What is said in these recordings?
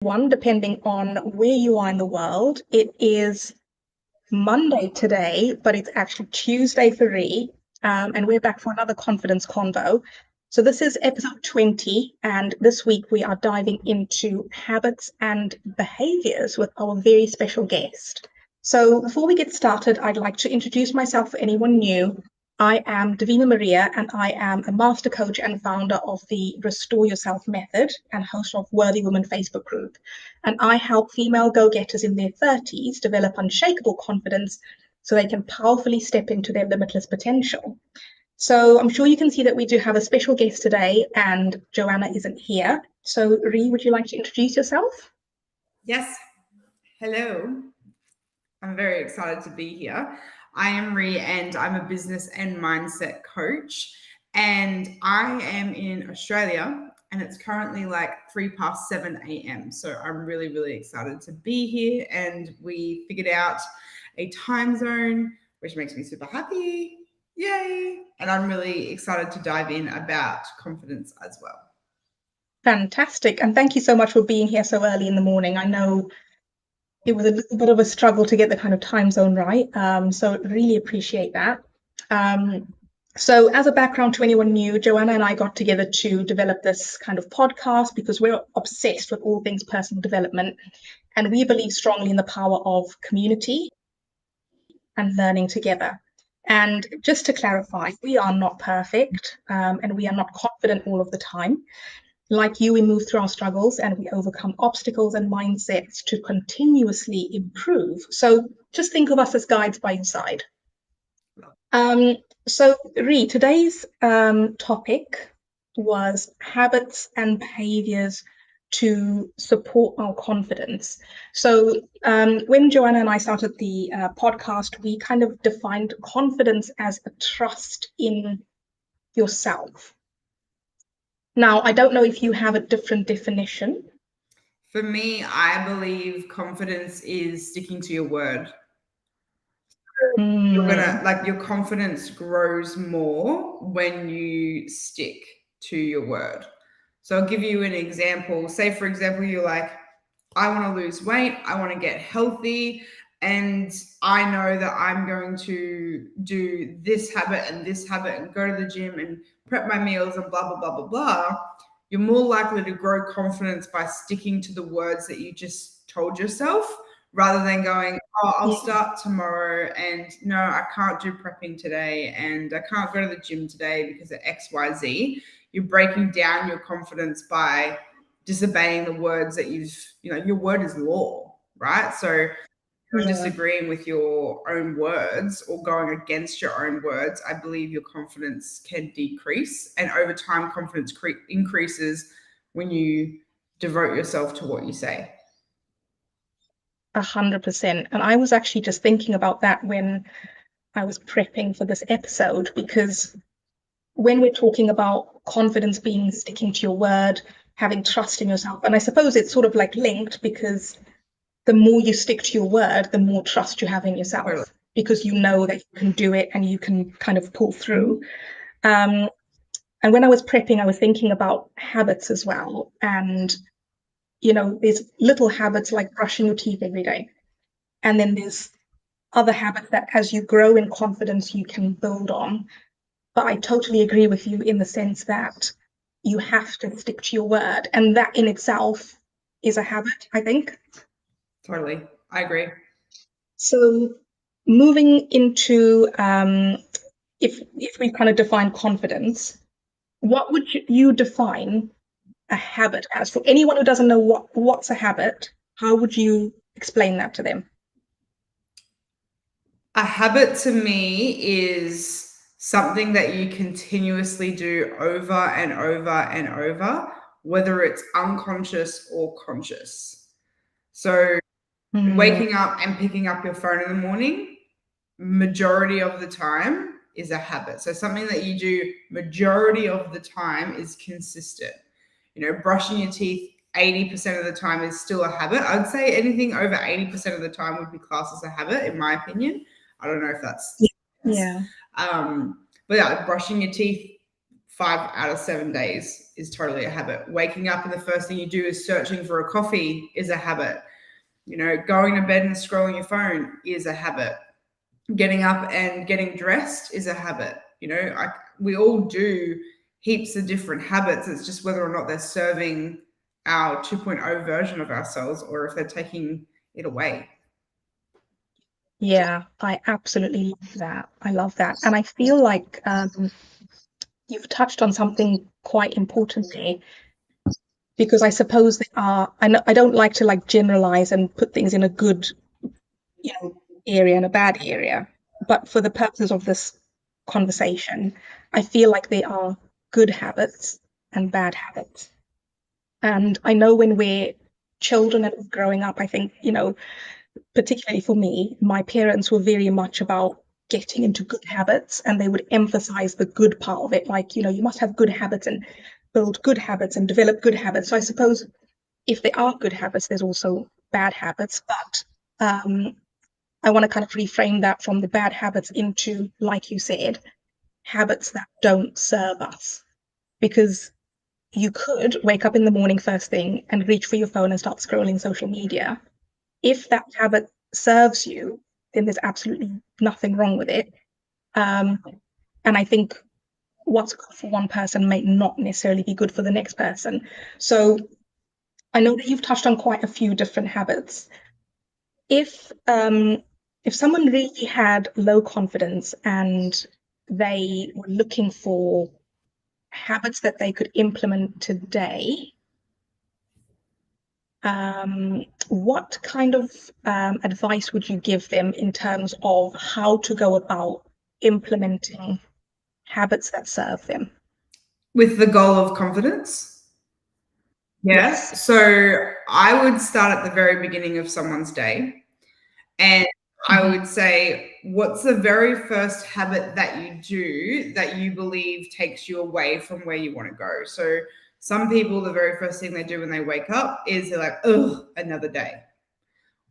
One, depending on where you are in the world. It is Monday today, but it's actually Tuesday for Ree, and we're back for another confidence convo. So this is episode 20, and this week we are diving into habits and behaviors with our very special guest. So before we get started, I'd like to introduce myself for anyone new. I am Davina Maria, and I am a master coach and founder of the Restore Yourself Method and host of Worthy Women Facebook group. And I help female go-getters in their 30s develop unshakable confidence so they can powerfully step into their limitless potential. So I'm sure you can see that we do have a special guest today, and Joanna isn't here. So Ree, would you like to introduce yourself? Yes. Hello. I'm very excited to be here. I am Ree and I'm a business and mindset coach. And I am in Australia and it's currently like 7 a.m. So I'm really, really excited to be here. And we figured out a time zone, which makes me super happy. Yay. And I'm really excited to dive in about confidence as well. Fantastic. And thank you so much for being here so early in the morning. I know it was a little bit of a struggle to get the kind of time zone right. So really appreciate that. So as a background to anyone new, Joanna and I got together to develop this kind of podcast because we're obsessed with all things personal development. And we believe strongly in the power of community and learning together. And just to clarify, we are not perfect and we are not confident all of the time. Like you, we move through our struggles and we overcome obstacles and mindsets to continuously improve. So just think of us as guides by your side. So Ree, today's topic was habits and behaviors to support our confidence. So when Joanna and I started the podcast, we kind of defined confidence as a trust in yourself. Now, I don't know if you have a different definition. For me, I believe confidence is sticking to your word. You're gonna your confidence grows more when you stick to your word. So I'll give you an example. Say, for example, you're like, I want to lose weight, I want to get healthy, and I know that I'm going to do this habit and go to the gym and prep my meals and blah, blah, blah, blah, blah. You're more likely to grow confidence by sticking to the words that you just told yourself rather than going, oh, I'll start tomorrow and no, I can't do prepping today and I can't go to the gym today because of XYZ. You're breaking down your confidence by disobeying the words that your word is law, right? So you're disagreeing with your own words or going against your own words, I believe your confidence can decrease. And over time, confidence increases when you devote yourself to what you say. 100%. And I was actually just thinking about that when I was prepping for this episode, because when we're talking about confidence being sticking to your word, having trust in yourself, and I suppose it's sort of like linked because the more you stick to your word, the more trust you have in yourself, totally. Because you know that you can do it and you can kind of pull through. And when I was prepping, I was thinking about habits as well. And there's little habits like brushing your teeth every day. And then there's other habits that as you grow in confidence, you can build on. But I totally agree with you in the sense that you have to stick to your word. And that in itself is a habit, I think. Totally. I agree. So moving into, if we kind of define confidence, what would you define a habit as? For anyone who doesn't know what's a habit, how would you explain that to them? A habit to me is something that you continuously do over and over and over, whether it's unconscious or conscious. So waking up and picking up your phone in the morning, majority of the time is a habit. So something that you do majority of the time is consistent. Brushing your teeth 80% of the time is still a habit. I'd say anything over 80% of the time would be classed as a habit, in my opinion. I don't know if that's yeah. But yeah, brushing your teeth 5 out of 7 days is totally a habit. Waking up and the first thing you do is searching for a coffee is a habit. Going to bed and scrolling your phone is a habit. Getting up and getting dressed is a habit. We all do heaps of different habits. It's just whether or not they're serving our 2.0 version of ourselves or if they're taking it away. Yeah, I absolutely love that. I love that. And I feel like you've touched on something quite importantly, because I suppose there are, I don't like to like generalize and put things in a good, area and a bad area. But for the purposes of this conversation, I feel like there are good habits and bad habits. And I know when we're children and growing up, I think, particularly for me, my parents were very much about getting into good habits, and they would emphasize the good part of it. Like, you must have good habits and build good habits and develop good habits. So I suppose if there are good habits, there's also bad habits. But I want to kind of reframe that from the bad habits into, like you said, habits that don't serve us. Because you could wake up in the morning first thing and reach for your phone and start scrolling social media. If that habit serves you, then there's absolutely nothing wrong with it. And I think what's good for one person may not necessarily be good for the next person. So I know that you've touched on quite a few different habits. If someone really had low confidence and they were looking for habits that they could implement today, what kind of advice would you give them in terms of how to go about implementing habits that serve them? With the goal of confidence? Yes. So I would start at the very beginning of someone's day. And I would say, what's the very first habit that you do that you believe takes you away from where you want to go? So some people, the very first thing they do when they wake up is they're like, ugh, another day.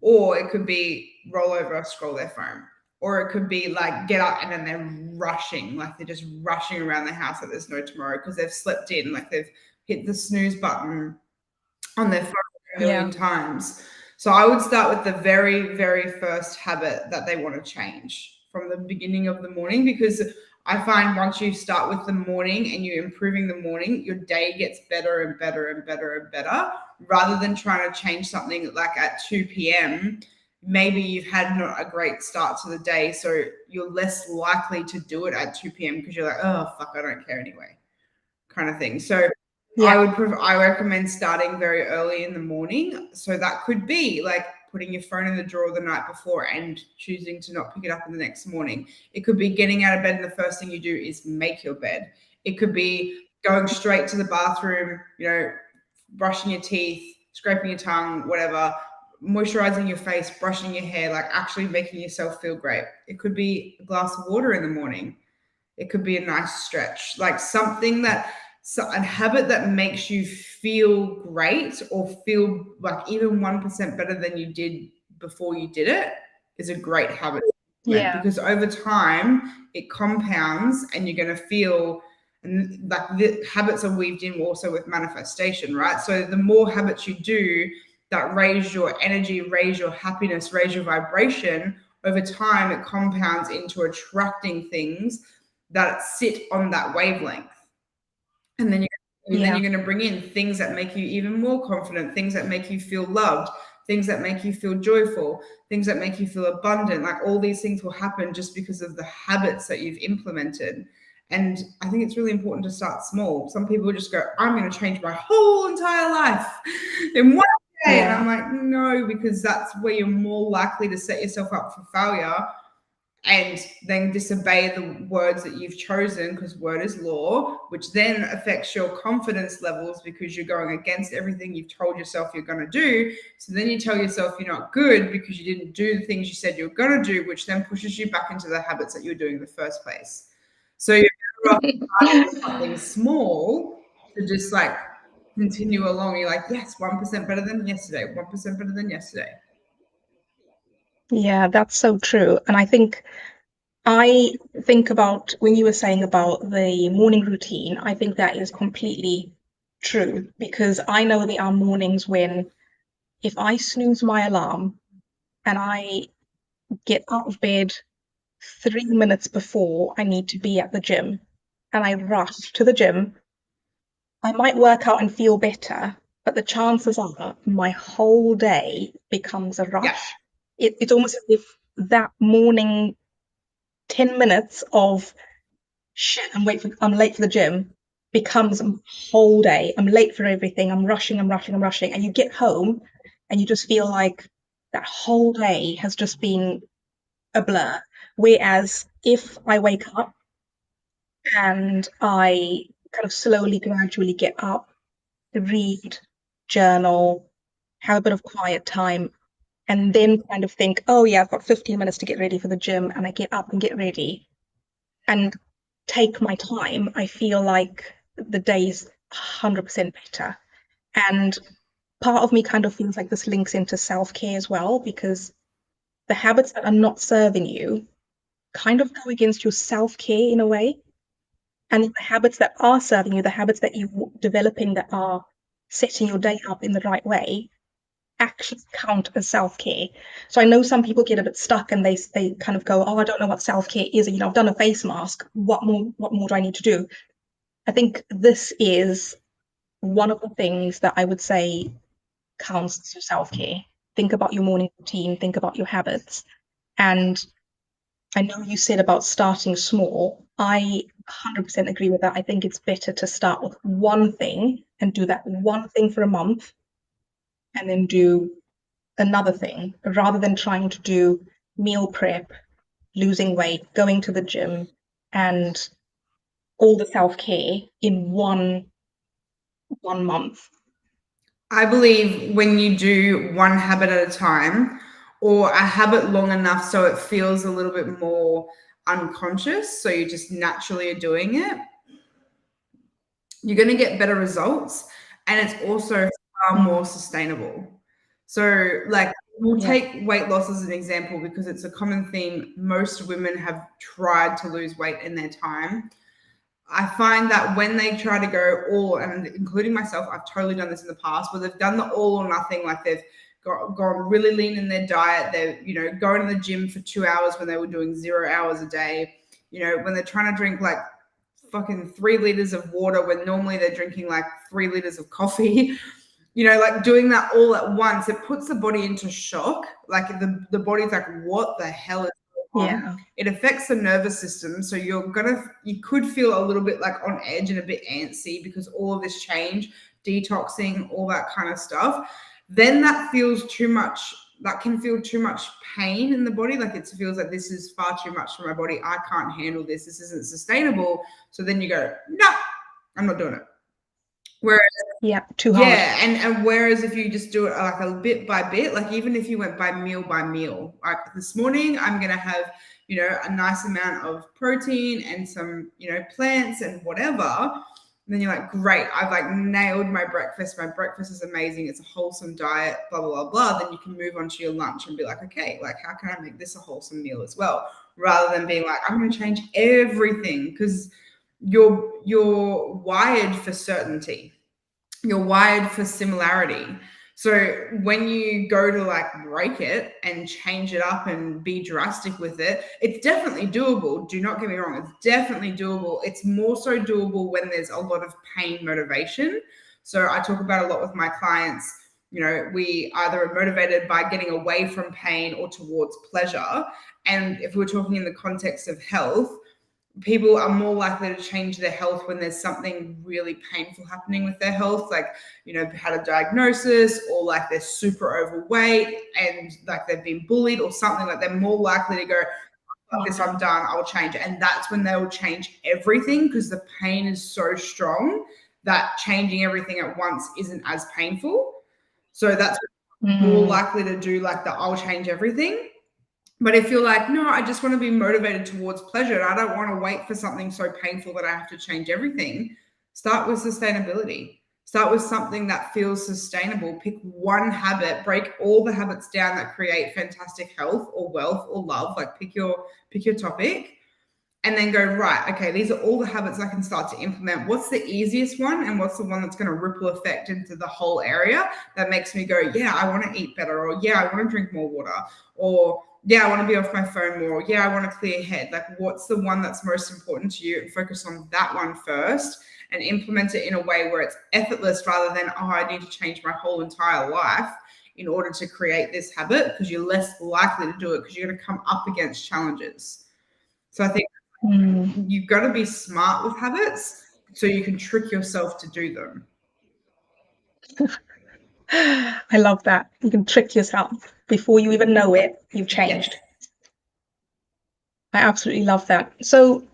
Or it could be roll over, scroll their phone. Or it could be like get up and then they're rushing, like they're just rushing around the house like there's no tomorrow because they've slept in, like they've hit the snooze button on their phone a million times. So I would start with the very, very first habit that they want to change from the beginning of the morning, because I find once you start with the morning and you're improving the morning, your day gets better and better and better and better, rather than trying to change something like at 2 p.m. Maybe you've had not a great start to the day, so you're less likely to do it at 2 p.m. because you're like, oh, fuck, I don't care anyway, kind of thing. So I recommend starting very early in the morning. So that could be like putting your phone in the drawer the night before and choosing to not pick it up in the next morning. It could be getting out of bed and the first thing you do is make your bed. It could be going straight to the bathroom, brushing your teeth, scraping your tongue, whatever, moisturizing your face, brushing your hair, like actually making yourself feel great. It could be a glass of water in the morning. It could be a nice stretch, like something a habit that makes you feel great or feel like even 1% better than you did before you did it is a great habit. Yeah. Because over time it compounds and you're going to feel, and like the habits are weaved in also with manifestation, right? So the more habits you do that raise your energy, raise your happiness, raise your vibration, over time it compounds into attracting things that sit on that wavelength. And then you're going to bring in things that make you even more confident, things that make you feel loved, things that make you feel joyful, things that make you feel abundant. Like all these things will happen just because of the habits that you've implemented. And I think it's really important to start small. Some people just go, I'm going to change my whole entire life in one day. And I'm like, no, because that's where you're more likely to set yourself up for failure and then disobey the words that you've chosen, because word is law, which then affects your confidence levels because you're going against everything you've told yourself you're going to do. So then you tell yourself you're not good because you didn't do the things you said you were going to do, which then pushes you back into the habits that you were doing in the first place. So you're starting with something small to just like continue along. You're like, yes, 1% better than yesterday, 1% better than yesterday. Yeah, that's so true. And I think I think about when you were saying about the morning routine, I think that is completely true because I know there are mornings when if I snooze my alarm and I get out of bed 3 minutes before I need to be at the gym and I rush to the gym, I might work out and feel better, but the chances are my whole day becomes a Yeah. rush. It's almost as if that morning 10 minutes of shit, I'm late for the gym becomes a whole day. I'm late for everything. I'm rushing, I'm rushing, I'm rushing. And you get home and you just feel like that whole day has just been a blur. Whereas if I wake up and I kind of slowly, gradually get up, read, journal, have a bit of quiet time, and then kind of think, oh yeah, I've got 15 minutes to get ready for the gym, and I get up and get ready and take my time, I feel like the day's 100% better. And part of me kind of feels like this links into self-care as well, because the habits that are not serving you kind of go against your self-care in a way. And the habits that are serving you, the habits that you're developing that are setting your day up in the right way, actually count as self-care. So I know some people get a bit stuck and they kind of go, oh, I don't know what self-care is. You know, I've done a face mask. What more do I need to do? I think this is one of the things that I would say counts as your self-care. Think about your morning routine, think about your habits. And I know you said about starting small. I 100% agree with that. I think it's better to start with one thing and do that one thing for a month and then do another thing rather than trying to do meal prep, losing weight, going to the gym, and all the self-care in one month. I believe when you do one habit at a time or a habit long enough so it feels a little bit more unconscious, so you just naturally are doing it, you're going to get better results and it's also far more sustainable. So, like, we'll Yeah. take weight loss as an example because it's a common theme. Most women have tried to lose weight in their time. I find that when they try to go all, and including myself, I've totally done this in the past, where they've done the all or nothing, like they've gone really lean in their diet. They're, going to the gym for 2 hours when they were doing 0 hours a day. When they're trying to drink like fucking 3 liters of water when normally they're drinking like 3 liters of coffee. Like doing that all at once, it puts the body into shock. Like the body's like, what the hell is going on? Yeah. It affects the nervous system. So you could feel a little bit like on edge and a bit antsy because all of this change, detoxing, all that kind of stuff. Then that can feel too much pain in the body. Like it feels like this is far too much for my body. I can't handle this. This isn't sustainable. So then you go, no, I'm not doing it. Whereas Too hard. yeah, and whereas if you just do it like a bit by bit, like even if you went by meal, like this morning, I'm gonna have, a nice amount of protein and some, plants and whatever. And then you're like, great, I've like nailed my breakfast. My breakfast is amazing. It's a wholesome diet, blah, blah, blah, blah. Then you can move on to your lunch and be like, okay, like how can I make this a wholesome meal as well? Rather than being like, I'm gonna change everything because you're wired for certainty. You're wired for similarity. So when you go to like break it and change it up and be drastic with it, it's definitely doable. Do not get me wrong. It's definitely doable. It's more so doable when there's a lot of pain motivation. So I talk about a lot with my clients. We either are motivated by getting away from pain or towards pleasure. And if we're talking in the context of health, people are more likely to change their health when there's something really painful happening with their health, like, had a diagnosis or like they're super overweight and like they've been bullied or something. Like they're more likely to go, this, I'm done, I'll change it. And that's when they will change everything because the pain is so strong that changing everything at once isn't as painful. So that's more likely to do like the I'll change everything. But if you're like, no, I just want to be motivated towards pleasure, I don't want to wait for something so painful that I have to change everything, start with sustainability. Start with something that feels sustainable. Pick one habit, break all the habits down that create fantastic health or wealth or love. Like pick your topic and then go, right, okay, these are all the habits I can start to implement. What's the easiest one, and what's the one that's going to ripple effect into the whole area that makes me go, yeah, I want to eat better, or yeah, I want to drink more water, or yeah, I want to be off my phone more, or yeah, I want to clear head. Like, what's the one that's most important to you, and focus on that one first and implement it in a way where it's effortless rather than, oh, I need to change my whole entire life in order to create this habit, because you're less likely to do it because you're going to come up against challenges. So I think you've got to be smart with habits so you can trick yourself to do them. I love that. You can trick yourself. Before you even know it, you've changed. Yes. I absolutely love that. So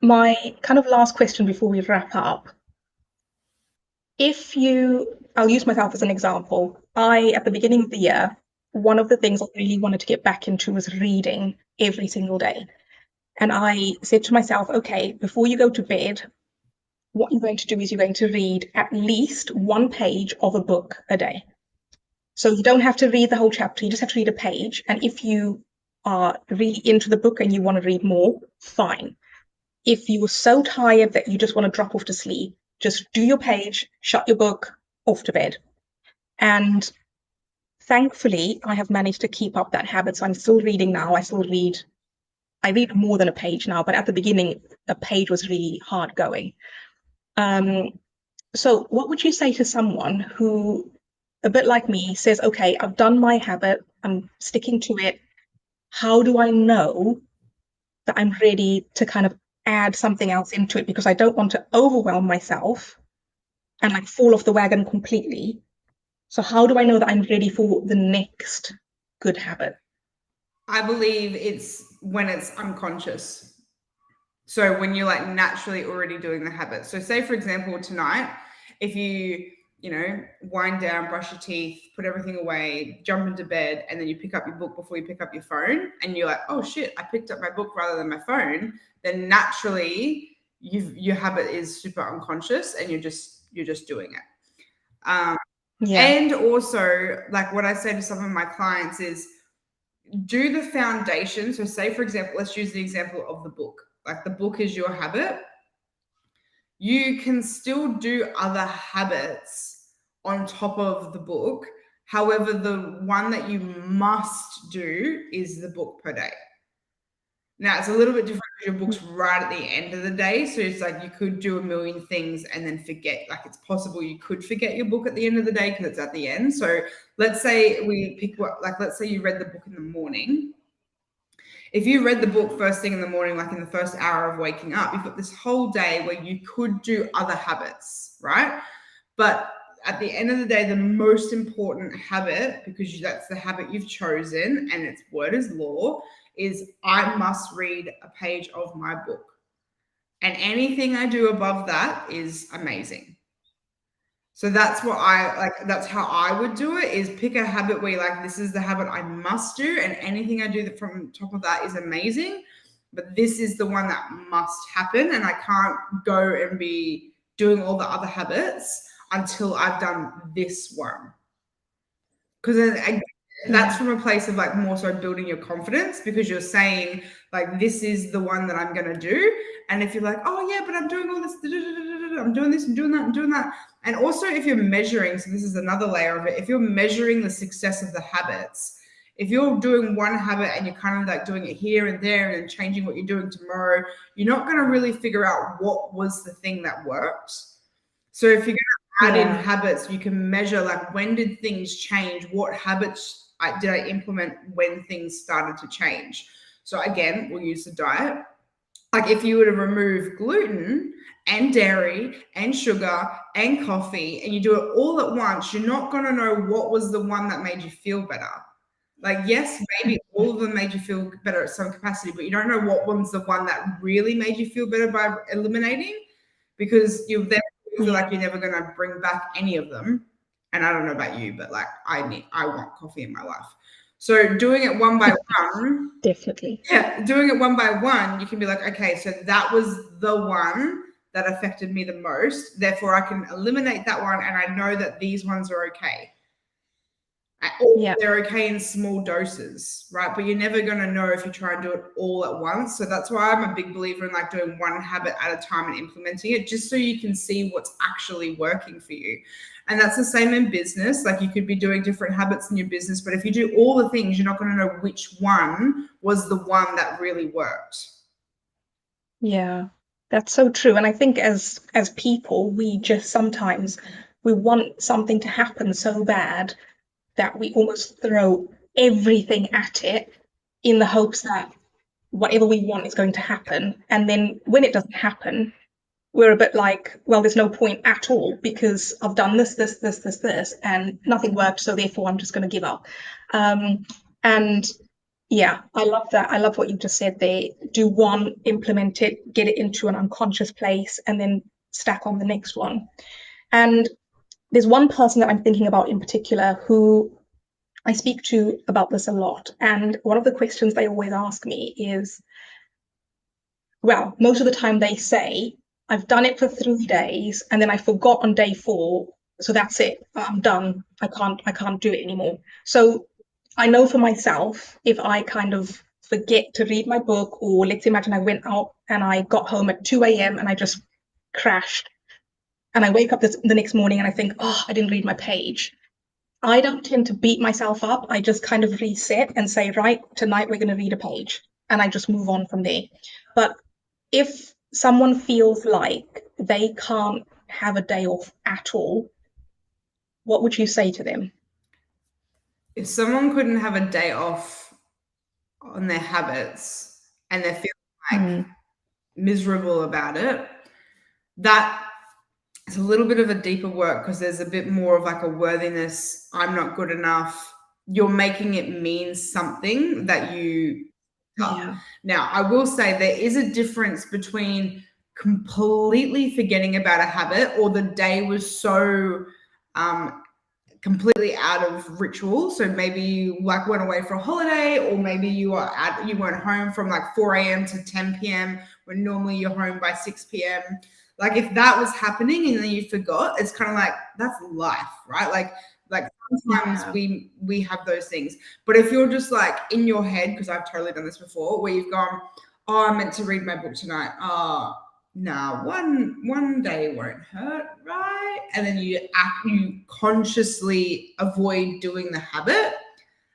my kind of last question before we wrap up. I'll use myself as an example. At the beginning of the year, one of the things I really wanted to get back into was reading every single day. And I said to myself, okay, before you go to bed, what you're going to do is you're going to read at least one page of a book a day. So you don't have to read the whole chapter, you just have to read a page. And if you are really into the book and you want to read more, fine. If you are so tired that you just want to drop off to sleep, just do your page, shut your book, off to bed. And thankfully, I have managed to keep up that habit. So I'm still reading now. I read more than a page now, but at the beginning, a page was really hard going. So what would you say to someone who, a bit like me, says, okay, I've done my habit, I'm sticking to it. How do I know that I'm ready to kind of add something else into it? Because I don't want to overwhelm myself and like fall off the wagon completely. So how do I know that I'm ready for the next good habit? I believe it's when it's unconscious. So when you're like naturally already doing the habit. So say, for example, tonight, if you wind down, brush your teeth, put everything away, jump into bed, and then you pick up your book before you pick up your phone, and you're like, oh shit, I picked up my book rather than my phone, then naturally your habit is super unconscious and you're just doing it. And also, like what I say to some of my clients is do the foundation. So say, for example, let's use the example of the book. Like the book is your habit. You can still do other habits on top of the book. However, the one that you must do is the book per day. Now, it's a little bit different because your book's right at the end of the day. So it's like you could do a million things and then forget. Like it's possible you could forget your book at the end of the day because it's at the end. So let's say let's say you read the book in the morning. If you read the book first thing in the morning, like in the first hour of waking up, you've got this whole day where you could do other habits, right? But at the end of the day, the most important habit, because that's the habit you've chosen and its word is law, is I must read a page of my book. And anything I do above that is amazing. So that's what that's how I would do it, is pick a habit where you're like, this is the habit I must do. And anything I do that from top of that is amazing. But this is the one that must happen. And I can't go and be doing all the other habits until I've done this one. Because that's from a place of like more so building your confidence, because you're saying like, this is the one that I'm going to do. And if you're like, oh yeah, but I'm doing all this, I'm doing this and doing that and doing that. And also if you're measuring, so this is another layer of it, if you're measuring the success of the habits, if you're doing one habit and you're kind of like doing it here and there and changing what you're doing tomorrow, you're not going to really figure out what was the thing that worked. So if you're going to add in habits, you can measure like, when did things change? What habits did I implement when things started to change? So again, we'll use the diet. Like if you were to remove gluten and dairy and sugar and coffee and you do it all at once, you're not going to know what was the one that made you feel better. Like, yes, maybe all of them made you feel better at some capacity, but you don't know what one's the one that really made you feel better by eliminating, because you then feel like you're never going to bring back any of them. And I don't know about you, but like I want coffee in my life. So doing it one by one, definitely. Yeah, doing it one by one, you can be like, okay, so that was the one that affected me the most. Therefore, I can eliminate that one, and I know that these ones are okay. Or Yeah. they're okay in small doses, right? But you're never going to know if you try and do it all at once. So that's why I'm a big believer in like doing one habit at a time and implementing it, just so you can see what's actually working for you. And that's the same in business. Like you could be doing different habits in your business, but if you do all the things, you're not going to know which one was the one that really worked. Yeah, that's so true. And I think as people, we just sometimes we want something to happen so bad that we almost throw everything at it in the hopes that whatever we want is going to happen. And then when it doesn't happen, we're a bit like, well, there's no point at all because I've done this, and nothing worked. So therefore, I'm just going to give up. And yeah, I love that. I love what you just said there. Do one, implement it, get it into an unconscious place, and then stack on the next one. And there's one person that I'm thinking about in particular who I speak to about this a lot. And one of the questions they always ask me is, well, most of the time they say, I've done it for 3 days and then I forgot on day 4. So that's it. I'm done. I can't do it anymore. So I know for myself, if I kind of forget to read my book, or let's imagine I went out and I got home at 2 a.m. and I just crashed, and I wake up the next morning and I think, oh, I didn't read my page. I don't tend to beat myself up. I just kind of reset and say, right, tonight we're going to read a page. And I just move on from there. But if someone feels like they can't have a day off at all, what would you say to them? If someone couldn't have a day off on their habits and they're feeling like miserable about it, that it's a little bit of a deeper work because there's a bit more of like a worthiness. I'm not good enough. You're making it mean something that you. Yeah. Now, I will say there is a difference between completely forgetting about a habit, or the day was so completely out of ritual. So maybe you like went away for a holiday, or maybe you weren't home from like 4 a.m. to 10 p.m. when normally you're home by 6 p.m. Like if that was happening and then you forgot, it's kind of like that's life, right? Like sometimes we have those things. But if you're just like in your head, because I've totally done this before, where you've gone, oh, I meant to read my book tonight. Oh, no, one day won't hurt, right? And then you consciously avoid doing the habit.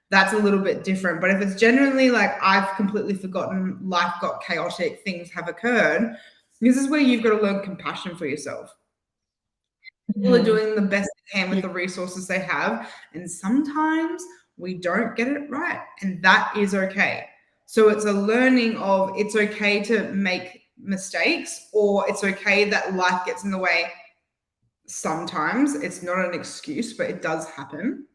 That's a little bit different. But if it's genuinely like I've completely forgotten, life got chaotic, things have occurred, this is where you've got to learn compassion for yourself. People are doing the best they can with the resources they have, and sometimes we don't get it right, and that is okay. So it's a learning of it's okay to make mistakes, or it's okay that life gets in the way sometimes. It's not an excuse, but it does happen.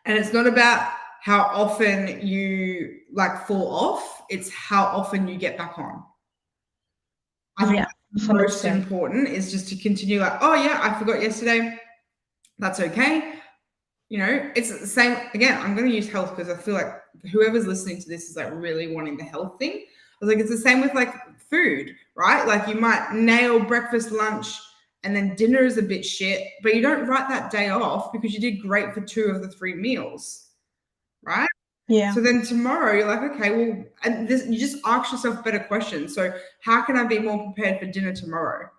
And it's not about how often you like fall off, it's how often you get back on. I think most important is just to continue like, oh yeah, I forgot yesterday. That's okay. You know, it's the same. Again, I'm going to use health because I feel like whoever's listening to this is like really wanting the health thing. I was like, it's the same with like food, right? Like you might nail breakfast, lunch, and then dinner is a bit shit, but you don't write that day off because you did great for 2 of the 3 meals, right? Yeah. So then tomorrow you're like, okay, well, and this, you just ask yourself better questions. So how can I be more prepared for dinner tomorrow?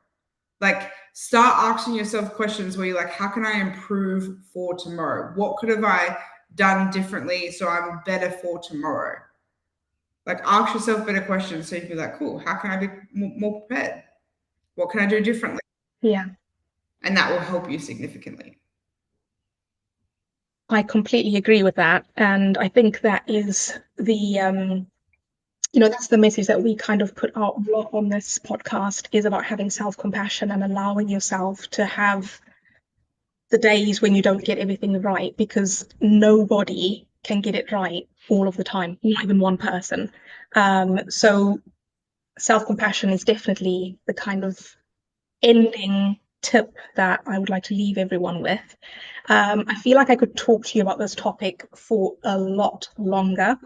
Like start asking yourself questions where you're like, how can I improve for tomorrow? What could have I done differently so I'm better for tomorrow? Like ask yourself better questions so you'd be like, cool, how can I be more prepared? What can I do differently? Yeah. And that will help you significantly. I completely agree with that. And I think that is the that's the message that we kind of put out a lot on this podcast, is about having self-compassion and allowing yourself to have the days when you don't get everything right, because nobody can get it right all of the time, not even one person. So self-compassion is definitely the kind of ending tip that I would like to leave everyone with. I feel like I could talk to you about this topic for a lot longer.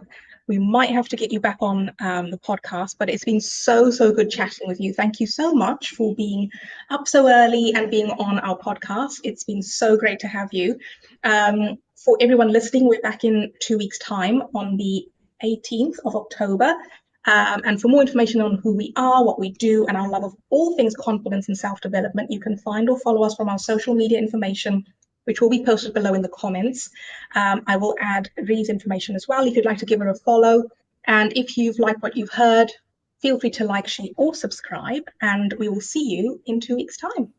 We might have to get you back on the podcast, but it's been so good chatting with you. Thank you so much for being up so early and being on our podcast. It's been so great to have you. for everyone listening, we're back in 2 weeks' time on the 18th of October. And for more information on who we are, what we do, and our love of all things confidence and self-development, you can find or follow us from our social media information, which will be posted below in the comments. I will add Ree's information as well if you'd like to give her a follow. And if you've liked what you've heard, feel free to like, share, or subscribe, and we will see you in 2 weeks' time.